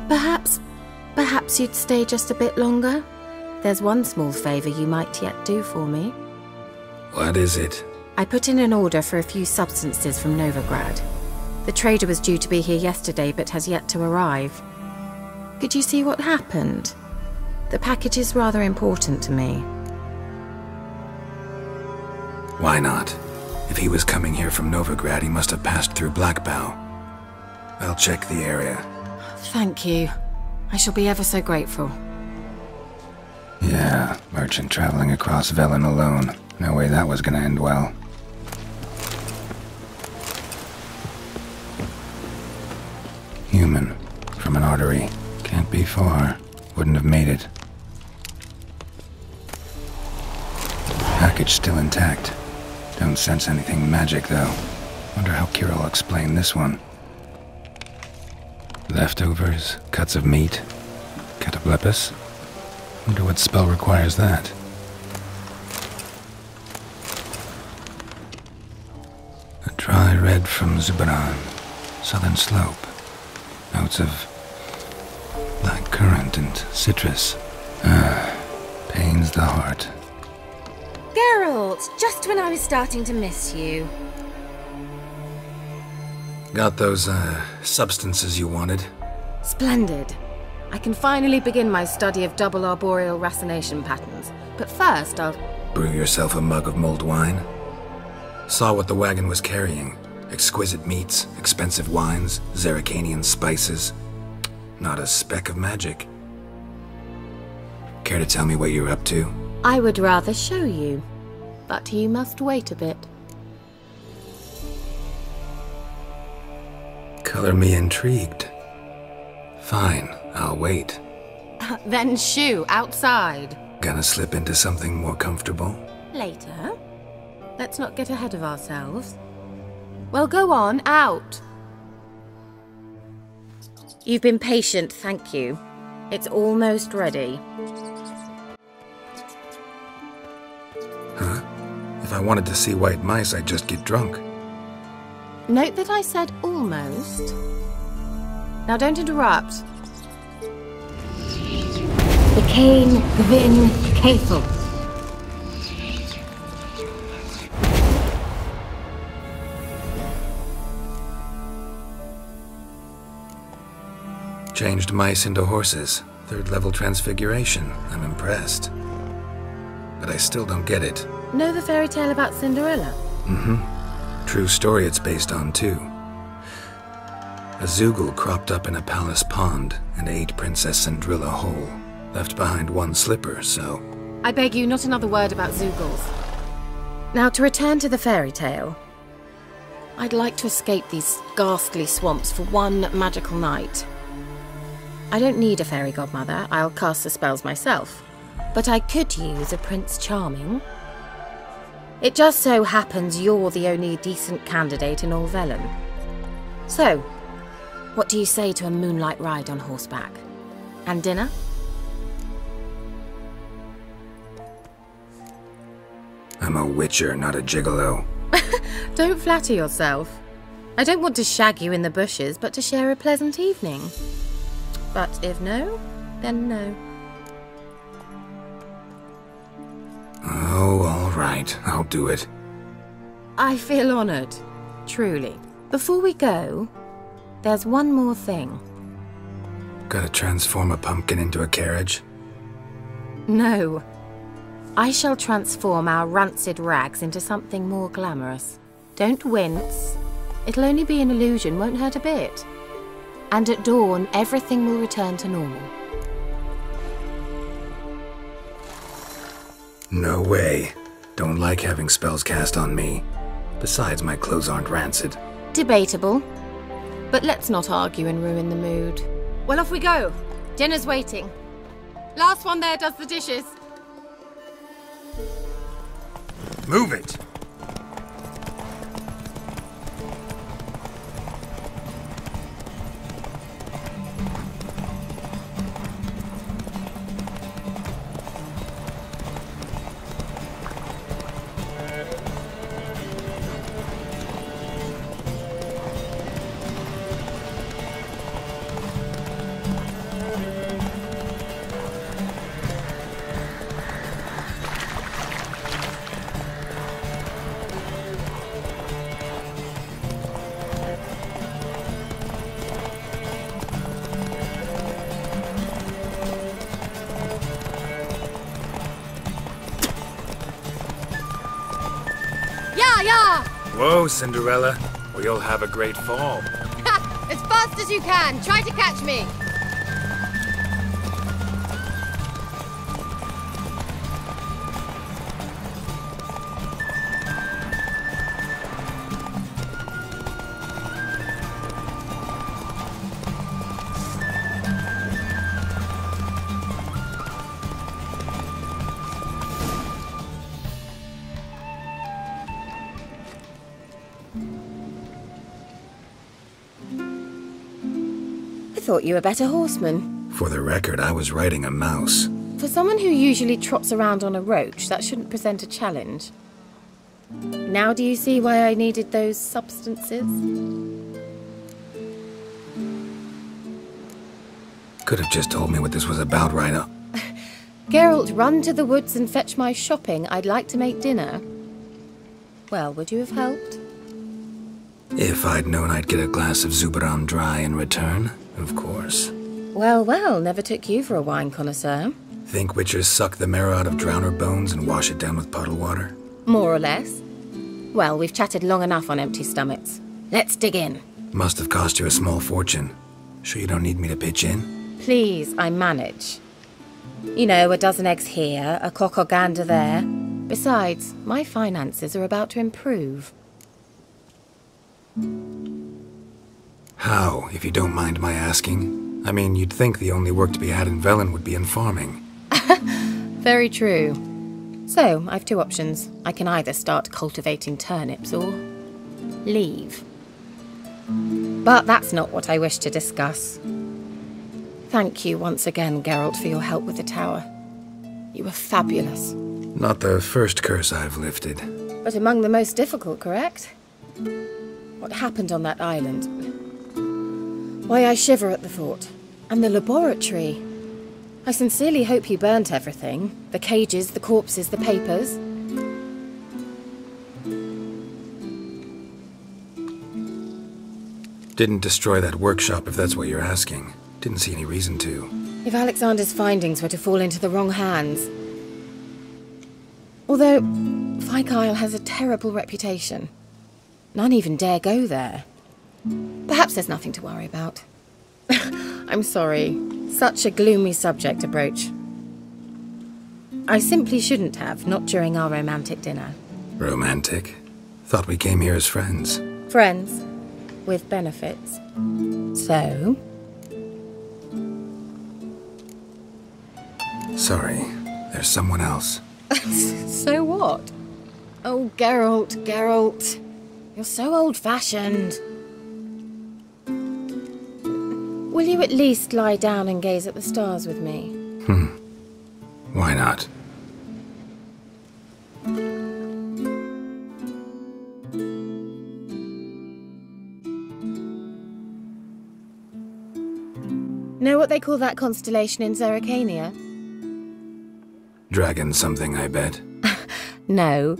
Perhaps you'd stay just a bit longer? There's one small favour you might yet do for me. What is it? I put in an order for a few substances from Novigrad. The trader was due to be here yesterday, but has yet to arrive. Could you see what happened? The package is rather important to me. Why not? If he was coming here from Novigrad, he must have passed through Blackbow. I'll check the area. Thank you. I shall be ever so grateful. Yeah, merchant traveling across Velen alone. No way that was gonna end well. Human. From an artery. Can't be far. Wouldn't have made it. Package still intact. Don't sense anything magic, though. Wonder how Keira will explain this one. Leftovers, cuts of meat, cataplepis. Wonder what spell requires that. A dry red from Zubaran, southern slope. Notes of black currant and citrus. Pains the heart. Geralt, just when I was starting to miss you. Got those, substances you wanted? Splendid. I can finally begin my study of double arboreal racination patterns. But first, I'll... Brew yourself a mug of mulled wine? Saw what the wagon was carrying. Exquisite meats, expensive wines, Zerrikanian spices. Not a speck of magic. Care to tell me what you're up to? I would rather show you. But you must wait a bit. Color me intrigued. Fine, I'll wait. Then shoo, outside. Gonna slip into something more comfortable? Later. Let's not get ahead of ourselves. Well, go on, out. You've been patient, thank you. It's almost ready. Huh? If I wanted to see white mice, I'd just get drunk. Note that I said almost. Now don't interrupt. The Cain Gvin Cathel. Changed mice into horses. Third level transfiguration. I'm impressed. But I still don't get it. Know the fairy tale about Cinderella? Mm-hmm. True story it's based on, too. A Zoogle cropped up in a palace pond and ate Princess Cinderella whole. Left behind one slipper, so... I beg you, not another word about Zoogles. Now, to return to the fairy tale. I'd like to escape these ghastly swamps for one magical night. I don't need a fairy godmother, I'll cast the spells myself. But I could use a Prince Charming. It just so happens you're the only decent candidate in all Velen. So, what do you say to a moonlight ride on horseback? And dinner? I'm a witcher, not a gigolo. Don't flatter yourself. I don't want to shag you in the bushes, but to share a pleasant evening. But if no, then no. Oh, all right. I'll do it. I feel honoured. Truly. Before we go, there's one more thing. Gotta transform a pumpkin into a carriage? No. I shall transform our rancid rags into something more glamorous. Don't wince. It'll only be an illusion, won't hurt a bit. And at dawn, everything will return to normal. No way. Don't like having spells cast on me. Besides, my clothes aren't rancid. Debatable. But let's not argue and ruin the mood. Well, off we go. Dinner's waiting. Last one there does the dishes. Move it! Whoa, Cinderella, or you'll have a great fall. Ha! As fast as you can! Try to catch me! I thought you were a better horseman. For the record, I was riding a mouse. For someone who usually trots around on a roach, that shouldn't present a challenge. Now do you see why I needed those substances? Could have just told me what this was about right up. Geralt, run to the woods and fetch my shopping. I'd like to make dinner. Well, would you have helped? If I'd known I'd get a glass of Zuberan dry in return, of course. Well, well, never took you for a wine connoisseur. Think witchers suck the marrow out of drowner bones and wash it down with puddle water? More or less. Well, we've chatted long enough on empty stomachs. Let's dig in. Must have cost you a small fortune. Sure you don't need me to pitch in? Please, I manage. You know, a dozen eggs here, a cock or gander there. Besides, my finances are about to improve. How, if you don't mind my asking? I mean, you'd think the only work to be had in Velen would be in farming. Very true. So, I've two options. I can either start cultivating turnips or leave. But that's not what I wish to discuss. Thank you once again, Geralt, for your help with the tower. You were fabulous. Not the first curse I've lifted. But among the most difficult, correct? What happened on that island? Why, I shiver at the thought. And the laboratory. I sincerely hope you burnt everything. The cages, the corpses, the papers. Didn't destroy that workshop, if that's what you're asking. Didn't see any reason to. If Alexander's findings were to fall into the wrong hands. Although, Fyke Isle has a terrible reputation. None even dare go there. Perhaps there's nothing to worry about. I'm sorry. Such a gloomy subject to broach. I simply shouldn't have, not during our romantic dinner. Romantic? Thought we came here as friends. Friends. With benefits. So? Sorry. There's someone else. So what? Oh, Geralt, Geralt. You're so old-fashioned. Will you at least lie down and gaze at the stars with me? Why not? Know what they call that constellation in Zerrikania? Dragon something, I bet. No,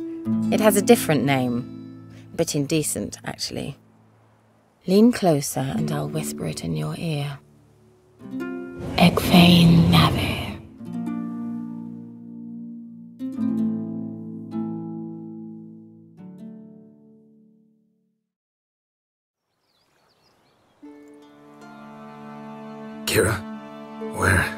it has a different name. A bit indecent, actually. Lean closer and I'll whisper it in your ear. Egfain Nave. Keira? Where?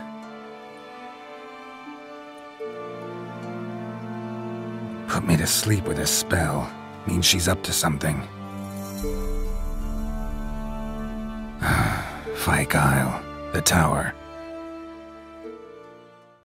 Put me to sleep with a spell. Means she's up to something. Fyke Isle. The tower.